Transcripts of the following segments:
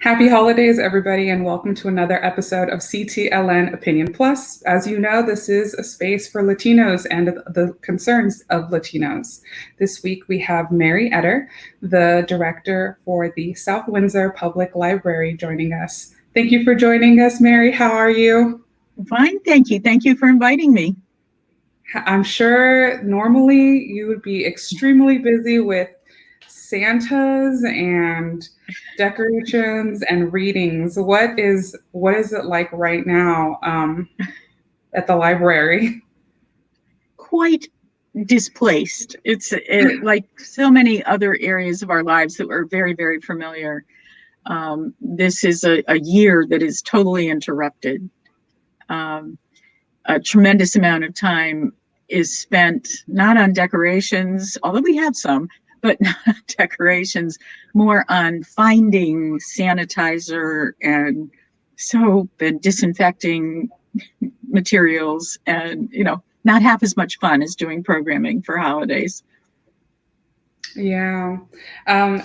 Happy holidays, everybody, and welcome to another episode of CTLN Opinion Plus. As you know, this is a space for Latinos and the concerns of Latinos. This week, we have Mary Etter, the director for the South Windsor Public Library, joining us. Thank you for joining us, Mary. How are you? Fine, thank you. Thank you for inviting me. I'm sure normally you would be extremely busy with Santas and decorations and readings. What is it like right now at the library? Quite displaced. It's like so many other areas of our lives that we're very, very familiar. This is a year that is totally interrupted. A tremendous amount of time is spent not on decorations, although we had some, but not on decorations, more on finding sanitizer and soap and disinfecting materials, and not half as much fun as doing programming for holidays. Yeah.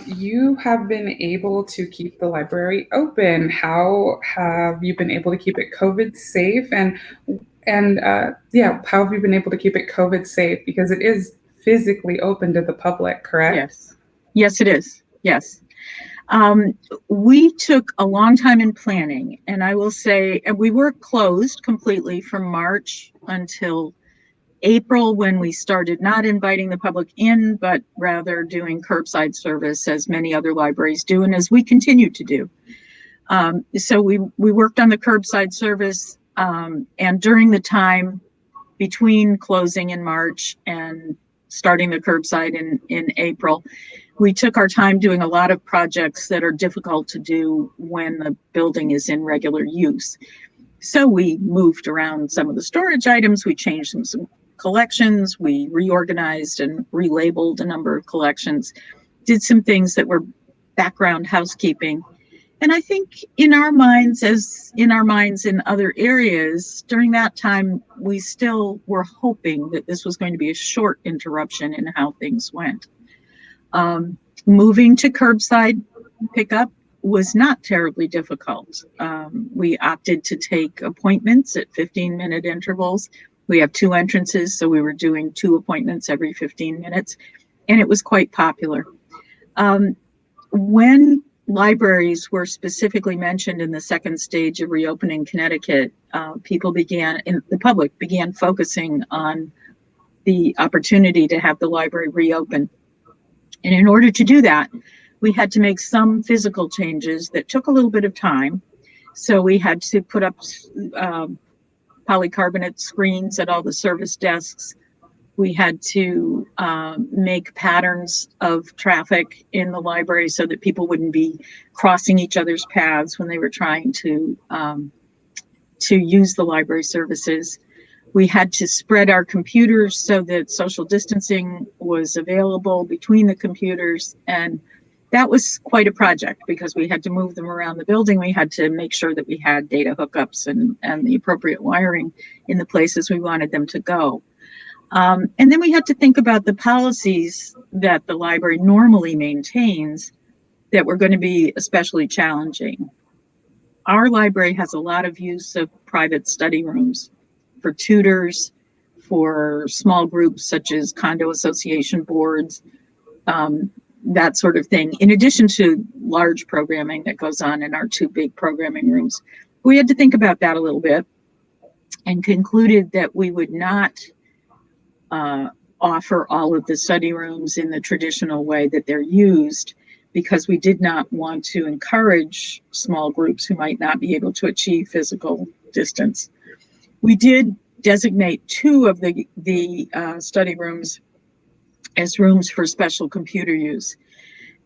You have been able to keep the library open. How have you been able to keep it COVID safe? How have you been able to keep it COVID safe? Because it is physically open to the public, correct? Yes, it is. Yes. We took a long time in planning, and I will say, and we were closed completely from March until April, when we started not inviting the public in, but rather doing curbside service, as many other libraries do, and as we continue to do. So we worked on the curbside service, and during the time between closing in March and starting the curbside in April, we took our time doing a lot of projects that are difficult to do when the building is in regular use. So we moved around some of the storage items, we changed some collections, we reorganized and relabeled a number of collections, did some things that were background housekeeping. And I think in our minds, as in our minds in other areas, during that time, we still were hoping that this was going to be a short interruption in how things went. Moving to curbside pickup was not terribly difficult. We opted to take appointments at 15-minute intervals. We have 2 entrances, so we were doing 2 appointments every 15 minutes, and it was quite popular. When libraries were specifically mentioned in the second stage of reopening Connecticut, the public began focusing on the opportunity to have the library reopen. And in order to do that, we had to make some physical changes that took a little bit of time. So we had to put up polycarbonate screens at all the service desks. We had to make patterns of traffic in the library so that people wouldn't be crossing each other's paths when they were trying to use the library services. We had to spread our computers so that social distancing was available between the computers. And that was quite a project because we had to move them around the building. We had to make sure that we had data hookups and the appropriate wiring in the places we wanted them to go. And then we had to think about the policies that the library normally maintains that were going to be especially challenging. Our library has a lot of use of private study rooms for tutors, for small groups such as condo association boards, that sort of thing, in addition to large programming that goes on in our 2 big programming rooms. We had to think about that a little bit and concluded that we would not offer all of the study rooms in the traditional way that they're used, because we did not want to encourage small groups who might not be able to achieve physical distance. We did designate 2 of the study rooms as rooms for special computer use.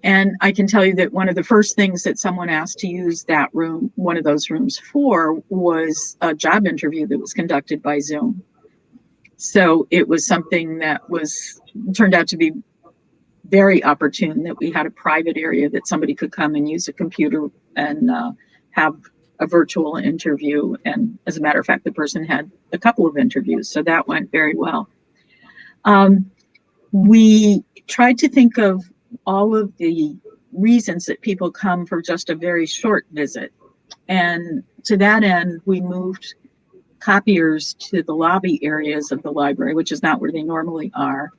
And I can tell you that one of the first things that someone asked to use one of those rooms for, was a job interview that was conducted by Zoom. So it was something that turned out to be very opportune, that we had a private area that somebody could come and use a computer and have a virtual interview. And as a matter of fact, the person had a couple of interviews, so that went very well. We tried to think of all of the reasons that people come for just a very short visit. And to that end, we moved copiers to the lobby areas of the library, which is not where they normally are,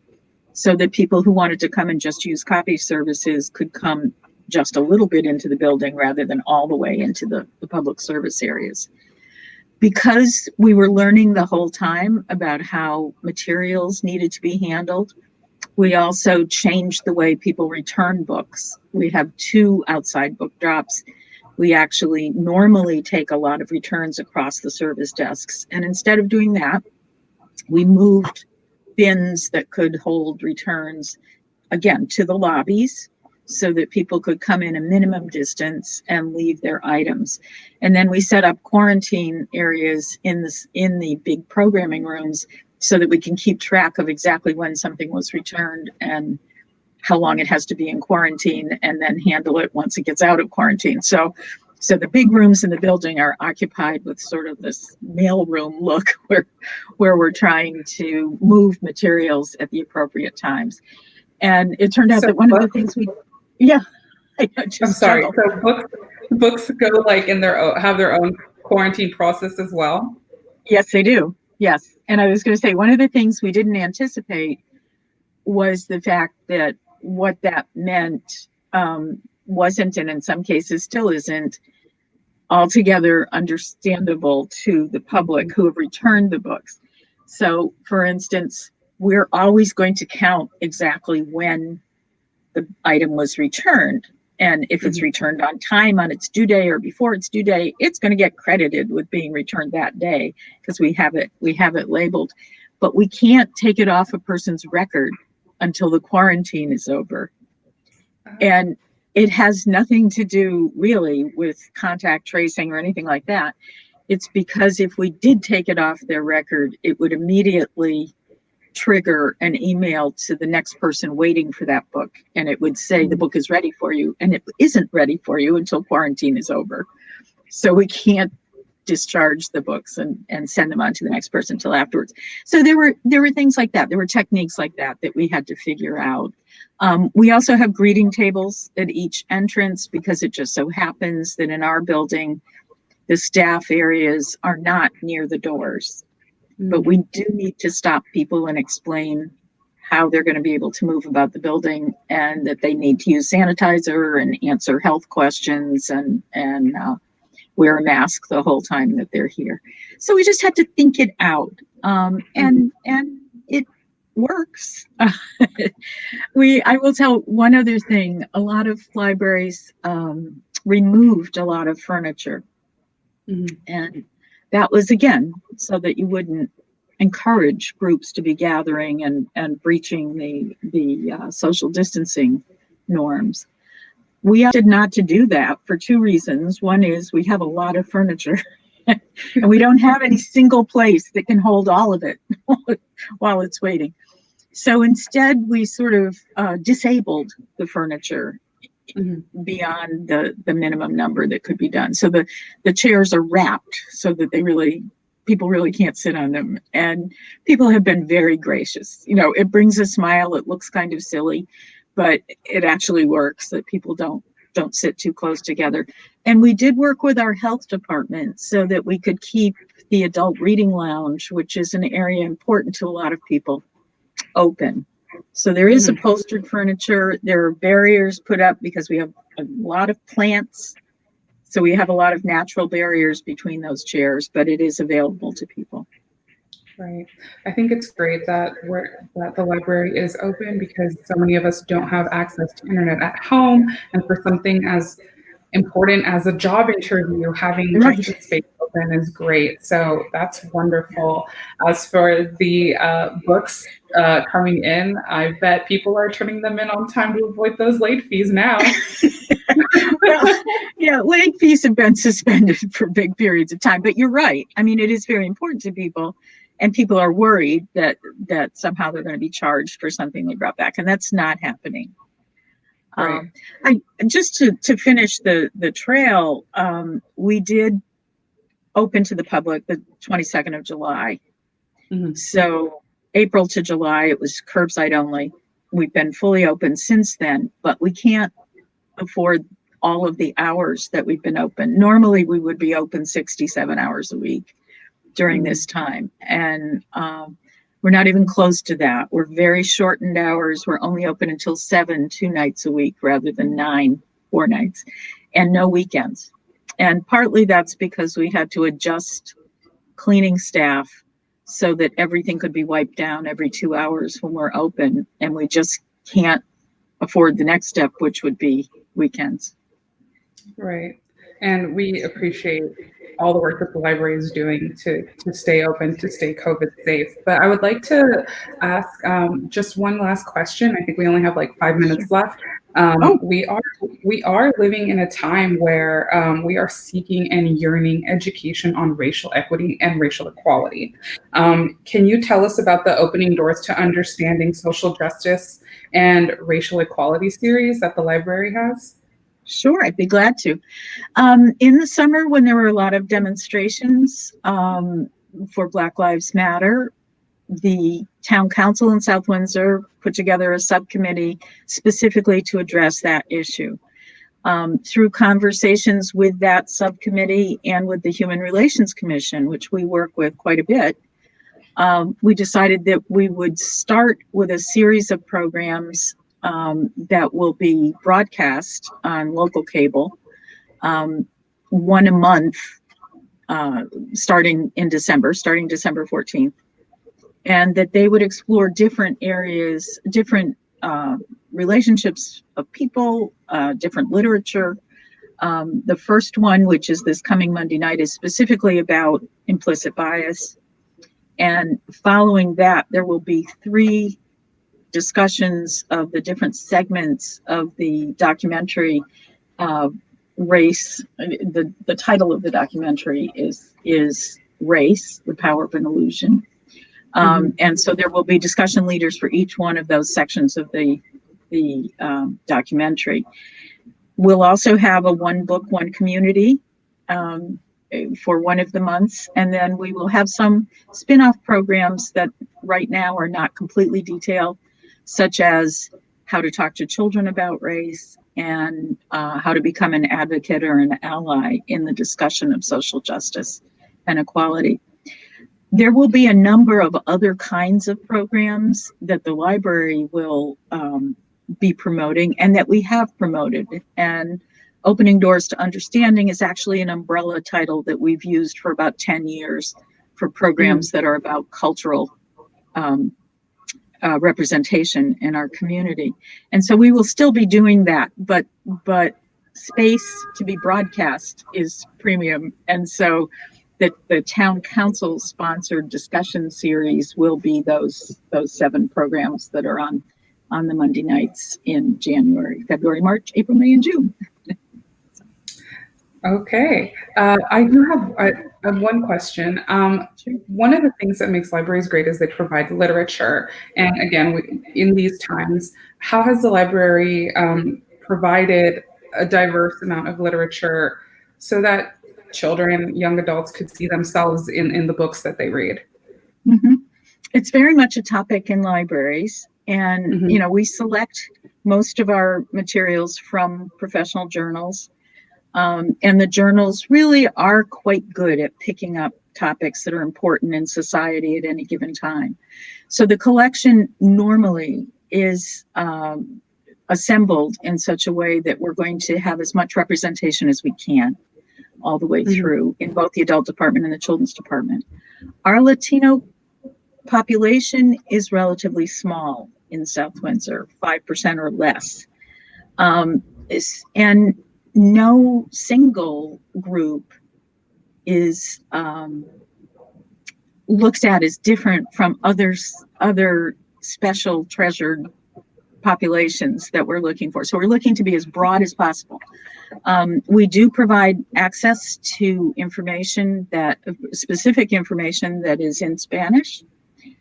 so that people who wanted to come and just use copy services could come just a little bit into the building rather than all the way into the public service areas. Because we were learning the whole time about how materials needed to be handled, we also changed the way people return books. We have 2 outside book drops. We actually normally take a lot of returns across the service desks. And instead of doing that, we moved bins that could hold returns, again, to the lobbies so that people could come in a minimum distance and leave their items. And then we set up quarantine areas in the big programming rooms so that we can keep track of exactly when something was returned and how long it has to be in quarantine, and then handle it once it gets out of quarantine. So the big rooms in the building are occupied with sort of this mailroom look where we're trying to move materials at the appropriate times. And it turned out that one of the things I just I'm sorry. juggled. So books go like have their own quarantine process as well. Yes, they do. Yes. And I was going to say, one of the things we didn't anticipate was the fact that what that meant wasn't, and in some cases still isn't, altogether understandable to the public who have returned the books. So, for instance, we're always going to count exactly when the item was returned. And if it's returned on time, on its due day, or before its due day, it's going to get credited with being returned that day because we have it labeled. But we can't take it off a person's record until the quarantine is over. And it has nothing to do really with contact tracing or anything like that. It's because if we did take it off their record, it would immediately trigger an email to the next person waiting for that book. And it would say the book is ready for you, and it isn't ready for you until quarantine is over. So we can't discharge the books and send them on to the next person until afterwards. So there were things like that. There were techniques like that we had to figure out. We also have greeting tables at each entrance because it just so happens that in our building, the staff areas are not near the doors. But we do need to stop people and explain how they're going to be able to move about the building, and that they need to use sanitizer and answer health questions and wear a mask the whole time that they're here. So we just had to think it out, and it works. I will tell one other thing. A lot of libraries removed a lot of furniture, and that was, again, so that you wouldn't encourage groups to be gathering and breaching the social distancing norms. We opted not to do that for 2 reasons. One is we have a lot of furniture and we don't have any single place that can hold all of it while it's waiting. So instead, we sort of disabled the furniture beyond the minimum number that could be done. So the chairs are wrapped so that people really can't sit on them. And people have been very gracious. You know, it brings a smile. It looks kind of silly, but it actually works that people don't sit too close together. And we did work with our health department so that we could keep the adult reading lounge, which is an area important to a lot of people, open. So there is upholstered furniture. There are barriers put up because we have a lot of plants. So we have a lot of natural barriers between those chairs, but it is available to people. Right. I think it's great that the library is open because so many of us don't have access to internet at home. And for something as important as a job interview, having just the space open is great. So that's wonderful. As for the books coming in, I bet people are turning them in on time to avoid those late fees now. Well, yeah, late fees have been suspended for big periods of time, but you're right. I mean, it is very important to people, and people are worried that somehow they're going to be charged for something they brought back, and that's not happening. Right. I just to finish the trail, we did open to the public the 22nd of July. So April to July, it was curbside only. We've been fully open since then, but we can't afford all of the hours that we've been open. Normally, we would be open 67 hours a week during this time. And we're not even close to that. We're very shortened hours. We're only open until 7, 2 nights a week rather than 9, 4 nights, and no weekends. And partly that's because we had to adjust cleaning staff so that everything could be wiped down every 2 hours when we're open. And we just can't afford the next step, which would be weekends. Right. And we appreciate all the work that the library is doing to stay open, to stay COVID safe. But I would like to ask just one last question. I think we only have like 5 minutes left. We are living in a time where we are seeking and yearning education on racial equity and racial equality. Can you tell us about the Opening Doors to Understanding Social Justice and Racial Equality series that the library has? Sure, I'd be glad to. In the summer, when there were a lot of demonstrations for Black Lives Matter, the town council in South Windsor put together a subcommittee specifically to address that issue. Through conversations with that subcommittee and with the Human Relations Commission, which we work with quite a bit, we decided that we would start with a series of programs that will be broadcast on local cable, one a month, starting December 14th, and that they would explore different areas, different relationships of people, different literature. The first one, which is this coming Monday night, is specifically about implicit bias. And following that, there will be 3 discussions of the different segments of the documentary Race. The title of the documentary is Race, the Power of an Illusion. And so there will be discussion leaders for each one of those sections of the documentary. We'll also have a one book, one community for one of the months. And then we will have some spin-off programs that right now are not completely detailed, such as how to talk to children about race and how to become an advocate or an ally in the discussion of social justice and equality. There will be a number of other kinds of programs that the library will be promoting and that we have promoted. And Opening Doors to Understanding is actually an umbrella title that we've used for about 10 years for programs that are about cultural representation in our community. And so we will still be doing that, but space to be broadcast is premium. And so the town council sponsored discussion series will be those 7 programs that are on the Monday nights in January, February, March, April, May, and June. Okay. I do have one question. One of the things that makes libraries great is they provide literature. And again, in these times, how has the library provided a diverse amount of literature so that children, young adults could see themselves in the books that they read? It's very much a topic in libraries. And, we select most of our materials from professional journals. And the journals really are quite good at picking up topics that are important in society at any given time. So the collection normally is assembled in such a way that we're going to have as much representation as we can all the way through in both the adult department and the children's department. Our Latino population is relatively small in South Windsor, 5% or less. And no single group is looked at as different from other special treasured populations that we're looking for. So we're looking to be as broad as possible. We do provide access to specific information that is in Spanish.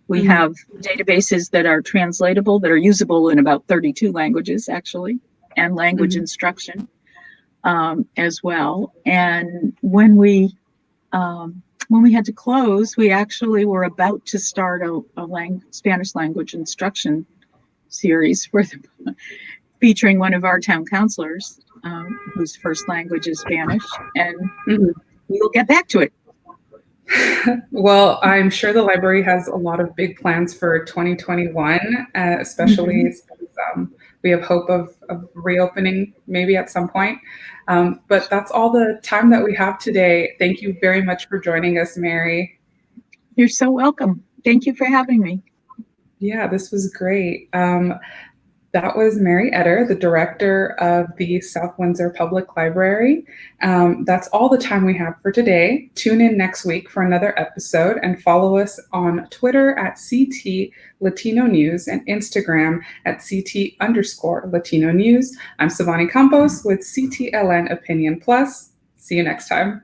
We have databases that are translatable, that are usable in about 32 languages, actually, and language instruction as well. And when we had to close, we actually were about to start a Spanish language instruction series featuring one of our town counselors whose first language is Spanish, and Mhm. we'll get back to it. Well, I'm sure the library has a lot of big plans for 2021, especially since we have hope of reopening maybe at some point. But that's all the time that we have today. Thank you very much for joining us, Mary. You're so welcome. Thank you for having me. Yeah, this was great. That was Mary Etter, the director of the South Windsor Public Library. That's all the time we have for today. Tune in next week for another episode and follow us on Twitter at CT Latino News and Instagram at CT_Latino News. I'm Savani Campos with CTLN Opinion Plus. See you next time.